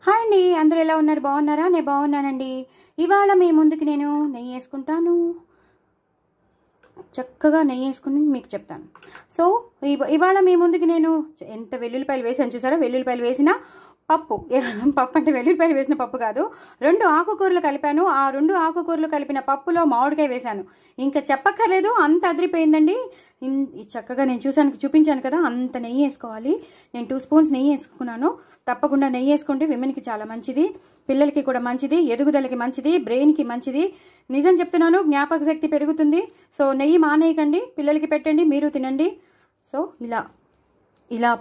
Hi అండి, అందరూ ఎలా ఉన్నారు? బాగున్నారా? నేను బాగున్నానండి. ఇవాళ మీ ముందుకి నేను నెయ్యి వేసుకుంటాను. చక్కగా నెయ్యి వేసుకుని మీకు చెప్తాను. సో ఇవాళ మీ ముందుకి నేను ఎంత వెల్లుల్లిపాయలు వేసాను చూసారా? వెల్లుల్లిపాయలు వేసిన పప్పు పప్పు అంటే వెల్లుల్లిపాయలు వేసిన పప్పు కాదు, 2 ఆకుకూరలు కలిపాను. ఆ 2 ఆకుకూరలు కలిపిన పప్పులో మామిడికాయ వేశాను. ఇంకా చెప్పక్కర్లేదు, అంత అదిరిపోయిందండి. చక్కగా నేను చూపించాను కదా, అంత నెయ్యి వేసుకోవాలి. నేను 2 స్పూన్స్ నెయ్యి వేసుకున్నాను. తప్పకుండా నెయ్యి వేసుకుంటే విమెన్కి చాలా మంచిది, పిల్లలకి కూడా మంచిది, ఎదుగుదలకి మంచిది, బ్రెయిన్కి మంచిది. నిజం చెప్తున్నాను, జ్ఞాపక శక్తి పెరుగుతుంది. సో నెయ్యి మానేయకండి, పిల్లలకి పెట్టండి, మీరు తినండి. సో ఇలా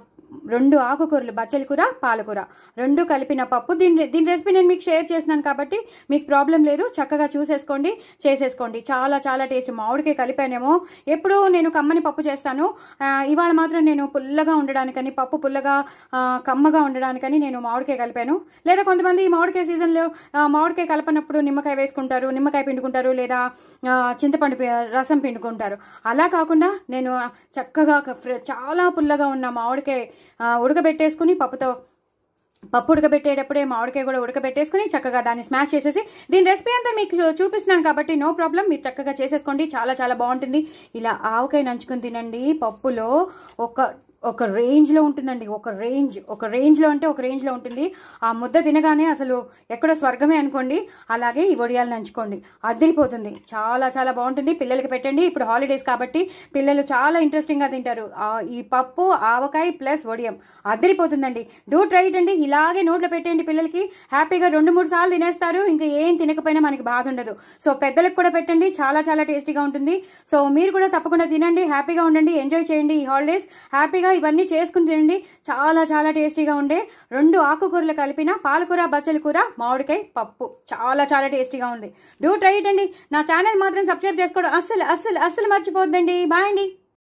2 ఆకుకూరలు, బచ్చలి కూర, పాలకూర 2 కలిపిన పప్పు. దీని రెసిపీ నేను మీకు షేర్ చేస్తున్నాను కాబట్టి మీకు ప్రాబ్లం లేదు, చక్కగా చూసేసుకోండి, చేసేసుకోండి. చాలా చాలా టేస్ట్. మామిడికాయ కలిపానేమో, ఎప్పుడూ నేను కమ్మని పప్పు చేస్తాను, ఇవాళ మాత్రం నేను పుల్లగా ఉండడానికని, పప్పు పుల్లగా కమ్మగా ఉండడానికని నేను మామిడికాయ కలిపాను. లేదా కొంతమంది ఈ మామిడికాయ సీజన్లో మామిడికాయ కలపనప్పుడు నిమ్మకాయ వేసుకుంటారు, నిమ్మకాయ పిండుకుంటారు, లేదా చింతపండు రసం పిండుకుంటారు. అలా కాకుండా నేను చక్కగా చాలా పుల్లగా ఉన్న మామిడికాయ ఉడకబెట్టేసుకుని పప్పు ఉడకబెట్టేటప్పుడే మామిడికాయ కూడా ఉడకబెట్టేసుకుని చక్కగా దాన్ని స్మాష్ చేసేసి, దీని రెసిపీ అంతా మీకు చూపిస్తున్నాను కాబట్టి నో ప్రాబ్లం, మీరు చక్కగా చేసేసుకోండి. చాలా చాలా బాగుంటుంది. ఇలా ఆవకాయ నంచుకుని తినండి. పప్పులో ఒక రేంజ్లో ఉంటుందండి. ఒక రేంజ్లో ఉంటుంది. ఆ ముద్ద తినగానే అసలు ఎక్కడో స్వర్గమే అనుకోండి. అలాగే ఈ వడియాలు నంచుకోండి, అదిరిపోతుంది. చాలా చాలా బాగుంటుంది. పిల్లలకి పెట్టండి. ఇప్పుడు హాలిడేస్ కాబట్టి పిల్లలు చాలా ఇంట్రెస్టింగ్గా తింటారు. ఈ పప్పు, ఆవకాయ ప్లస్ వడియం అదిరిపోతుందండి. డూ ట్రై ఇట్ అండి. ఇలాగే నోట్లో పెట్టండి, పిల్లలకి హ్యాపీగా 2-3 సార్లు తినేస్తారు. ఇంకా ఏం తినకపోయినా మనకి బాధ ఉండదు. సో పెద్దలకు కూడా పెట్టండి, చాలా చాలా టేస్టీగా ఉంటుంది. సో మీరు కూడా తప్పకుండా తినండి, హ్యాపీగా ఉండండి, ఎంజాయ్ చేయండి ఈ హాలిడేస్. హ్యాపీగా ఇవన్నీ చేసుకుని తినండి. చాలా చాలా టేస్టీగా ఉండే 2 ఆకుకూరలు కలిపిన పాలకూర, బచ్చలి కూర, మామిడికాయ పప్పు చాలా చాలా టేస్టీగా ఉంది. డూ ట్రై ఇట్ అండి. నా ఛానల్ మాత్రం సబ్స్క్రైబ్ చేసుకోవడం అస్సలు మర్చిపోద్దండి. బాయ్ అండి.